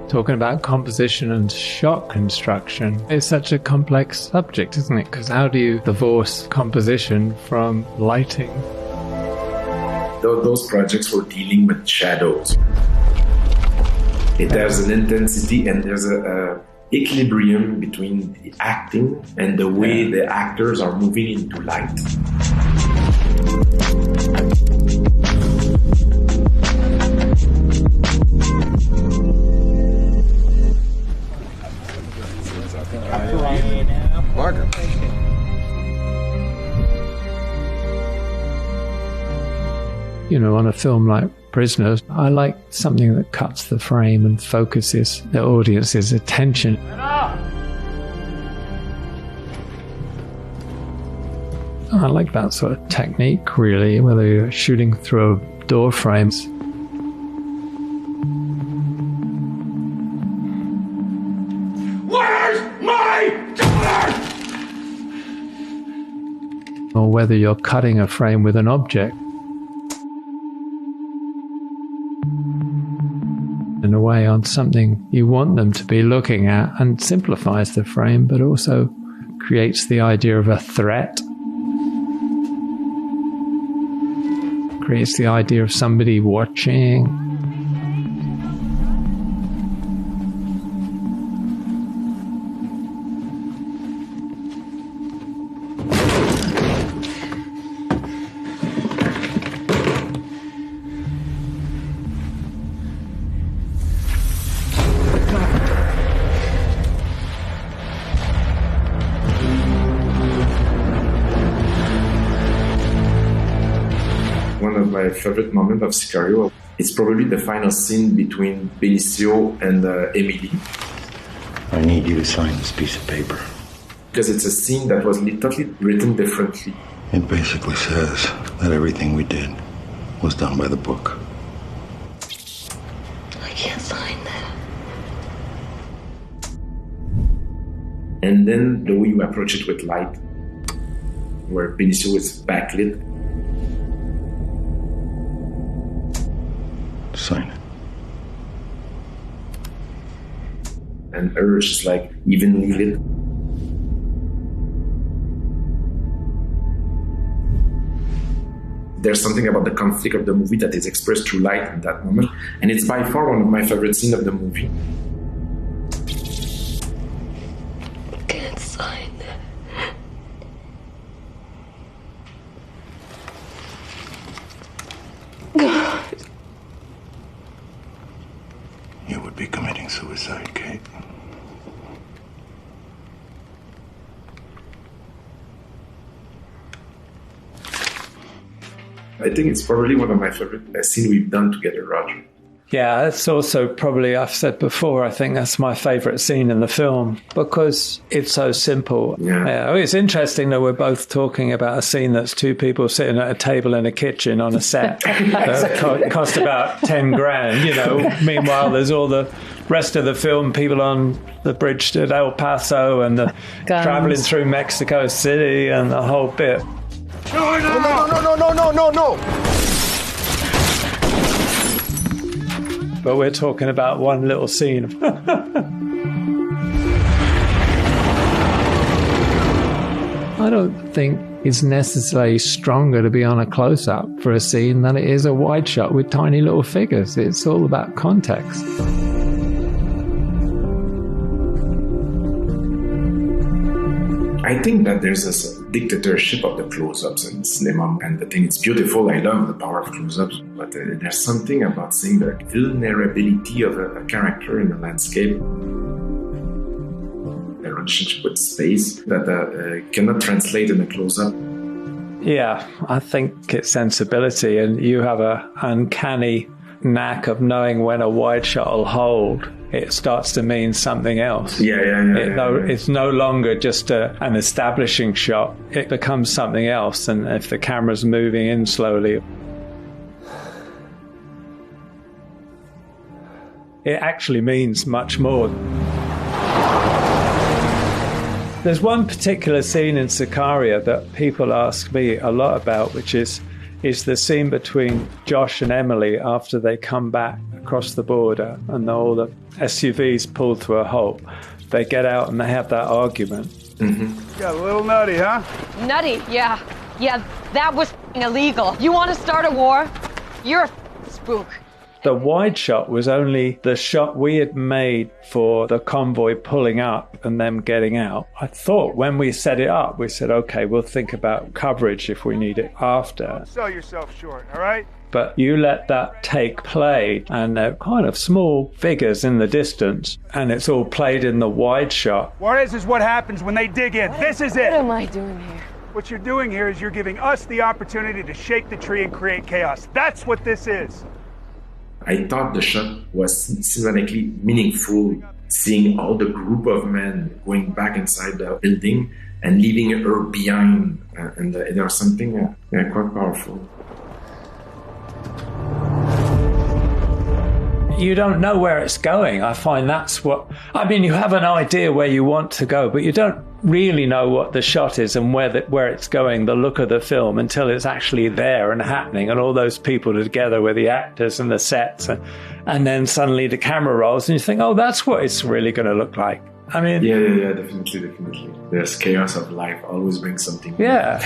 Talking about composition and shot construction is such a complex subject, isn't it? Because how do you divorce composition from lighting? Those projects were dealing with shadows. It has an intensity and there's a equilibrium between the acting and the way the actors are moving into light. Margaret. You know, on a film like Prisoners, I like something that cuts the frame and focuses the audience's attention. I like that sort of technique, really, whether you're shooting through door frames. Where's my daughter? Or whether you're cutting a frame with an object. In a way, on something you want them to be looking at, and simplifies the frame, but also creates the idea of a threat. Creates the idea of somebody watching. One of my favorite moments of Sicario is probably the final scene between Benicio and Emily. I need you to sign this piece of paper. Because it's a scene that was totally written differently. It basically says that everything we did was done by the book. I can't sign that. And then the way you approach it with light, where Benicio is backlit. Sign it. And hers is like evenly lit. There's something about the conflict of the movie that is expressed through light in that moment. And it's by far one of my favorite scenes of the movie. I can't sign that. God. You would be committing suicide, Kate. I think it's probably one of my favorite scenes we've done together, Roger. Yeah, that's also probably, I've said before, I think that's my favourite scene in the film because it's so simple. Yeah. It's interesting that we're both talking about a scene that's two people sitting at a table in a kitchen on a set that cost about 10 grand, you know. Meanwhile, there's all the rest of the film, people on the bridge to El Paso and the travelling through Mexico City and the whole bit. No. But we're talking about one little scene. I don't think it's necessarily stronger to be on a close-up for a scene than it is a wide shot with tiny little figures. It's all about context. I think that there's a dictatorship of the close-ups in cinema, and I think it's beautiful. I love the power of close-ups, but there's something about seeing the vulnerability of a character in the landscape, the relationship with space, that cannot translate in a close-up. Yeah, I think it's sensibility, and you have an uncanny knack of knowing when a wide shot will hold. It starts to mean something else. It's no longer just an establishing shot. It becomes something else, and if the camera's moving in slowly, it actually means much more. There's one particular scene in Sicario that people ask me a lot about, which is the scene between Josh and Emily after they come back across the border and all the SUVs pull to a halt. They get out and they have that argument. Mm-hmm. Got a little nutty, huh? Nutty, yeah. Yeah, that was illegal. You want to start a war? You're a spook. The wide shot was only the shot we had made for the convoy pulling up and them getting out. I thought when we set it up, we said, okay, we'll think about coverage if we need it after. Don't sell yourself short, all right? But you let that take play, and they're kind of small figures in the distance, and it's all played in the wide shot. This is what happens when they dig in. This is it. What am I doing here? What you're doing here is you're giving us the opportunity to shake the tree and create chaos. That's what this is. I thought the shot was cinematically meaningful, seeing all the group of men going back inside the building and leaving her behind. And there was something quite powerful. You don't know where it's going. I find that's what... I mean, you have an idea where you want to go, but you don't really know what the shot is and where it's going, the look of the film, until it's actually there and happening, and all those people together with the actors and the sets, and then suddenly the camera rolls and you think, oh, that's what it's really going to look like. I mean... Yeah, definitely. There's chaos of life always brings something. Yeah.